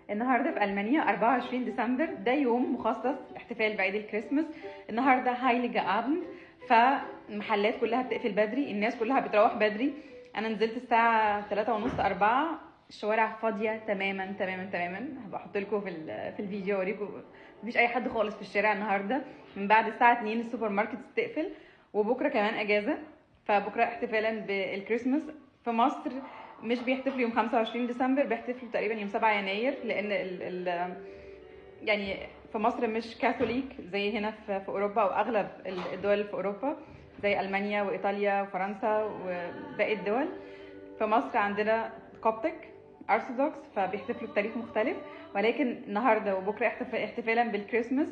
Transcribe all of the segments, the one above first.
النهارده في المانيا 24 ديسمبر، ده يوم مخصص احتفال بعيد الكريسماس. النهارده هايليجا ابند، فالمحلات كلها بتقفل بدري، الناس كلها بتروح بدري. انا نزلت الساعه 3:30 4، الشوارع فاضيه تماما تماما تماما. هبقى احط لكم في الفيديو اوريكم، مفيش اي حد خالص في الشارع النهارده. من بعد الساعه 2 السوبر ماركت بتقفل، وبكره كمان اجازه، فبكره احتفالا بالكريسماس. في مصر مش بيحتفلوا يوم 25 ديسمبر، بيحتفلوا تقريبا يوم 7 يناير، لان يعني في مصر مش كاثوليك زي هنا في اوروبا، او اغلب الدول في اوروبا زي المانيا وايطاليا وفرنسا وباقي الدول. في مصر عندنا كوبتك ارثوذكس، فبيحتفلوا بتاريخ مختلف. ولكن النهارده وبكره احتفالا بالكريسماس،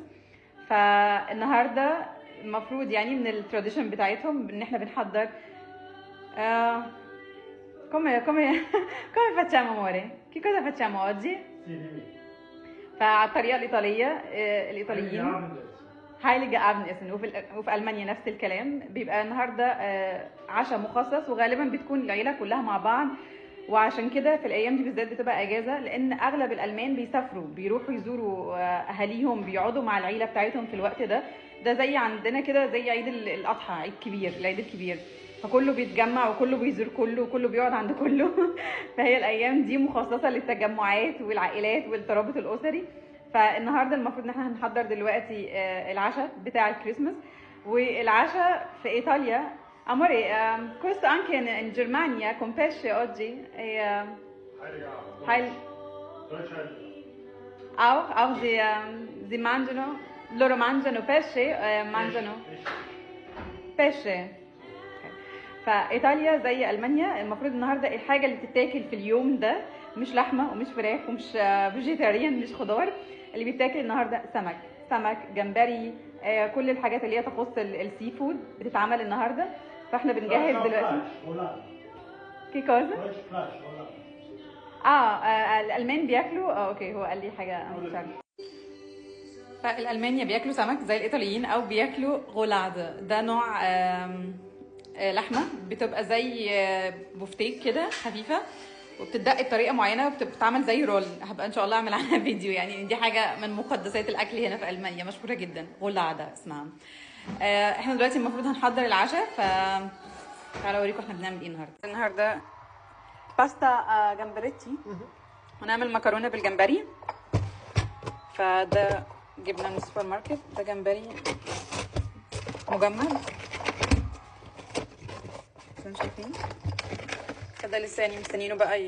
فالنهارده المفروض يعني من التراديشن بتاعتهم ان احنا بنحضر come facciamo amore? Che cosa facciamo oggi? فعلى الطريقه الايطاليه، الايطاليين هايليجا ابن اسن، وفي المانيا نفس الكلام. بيبقى النهارده عشاء مخصص، وغالبا بتكون العيله كلها مع بعض. وعشان كده في الايام دي بالذات بتبقى اجازه، لان اغلب الالمان بيسافروا، بيروحوا يزوروا اهاليهم، بيقعدوا مع العيله بتاعتهم في الوقت ده. ده زي عندنا كده زي عيد الاضحى، عيد كبير، العيد الكبير، فكله بيتجمع وكله بيزور كله وكله بيقعد عند كله. فهي الايام دي مخصصه للتجمعات والعائلات والترابط الاسري. فالنهارده المفروض ان احنا هنحضر دلوقتي العشاء بتاع الكريسماس. والعشاء في ايطاليا amore, questo anche in Germania con pesce oggi è auch sie mangiano, loro mangiano pesce, mangiano pesce. فايطاليا زي المانيا المفروض النهارده الحاجه اللي بتتاكل في اليوم ده مش لحمه ومش فراخ ومش فيجيتاريان، مش خضار. اللي بيتاكل النهارده سمك جمبري، كل الحاجات اللي هي تخص السي فود بتتعمل النهارده. فاحنا بنجهز دلوقتي. كي كوزا؟ الالمان بياكلوا اوكي، هو قال لي حاجه انا مش عارفه. فالالمانيا بياكلوا سمك زي الايطاليين، او بياكلوا غولاد، ده نوع لحمه بتبقى زي بوفتيك كده خفيفه، وبتدق بطريقه معينه، وبتتعمل زي رول. هبقى ان شاء الله اعمل عنها فيديو، يعني دي حاجه من مقدسات الاكل هنا في المانيا، مشهوره جدا، غولادة اسمها. احنا دلوقتي المفروض هنحضر العشاء، تعالوا اوريكم احنا بنعمل ايه النهارده. باستا جمبريتي، هنعمل مكرونه بالجمبري. فده جبنا من السوبر ماركت، ده جمبري مجمد انتوا شايفين كده، لسه يعني مستنيينه بقى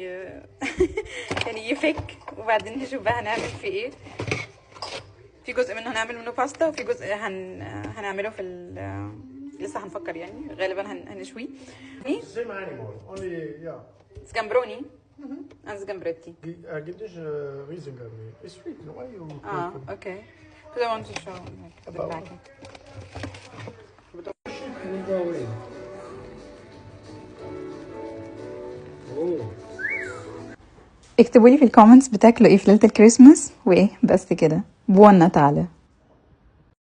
يعني يفك، وبعدين نشوف بقى هنعمل فيه ايه. في جزء منه هنعمل منه باستا، وفي جزء هنعمله في لسه هنفكر، يعني غالبا هنشويه. سجامبروني سجامبريتي. Gibt es Riesengarni? Ist sweet, no? Okay. Because I want to show the packing. اكتبوا لي في الكومنتس بتاكلوا ايه في ليله الكريسماس، وايه بس كده. بونا تعالى.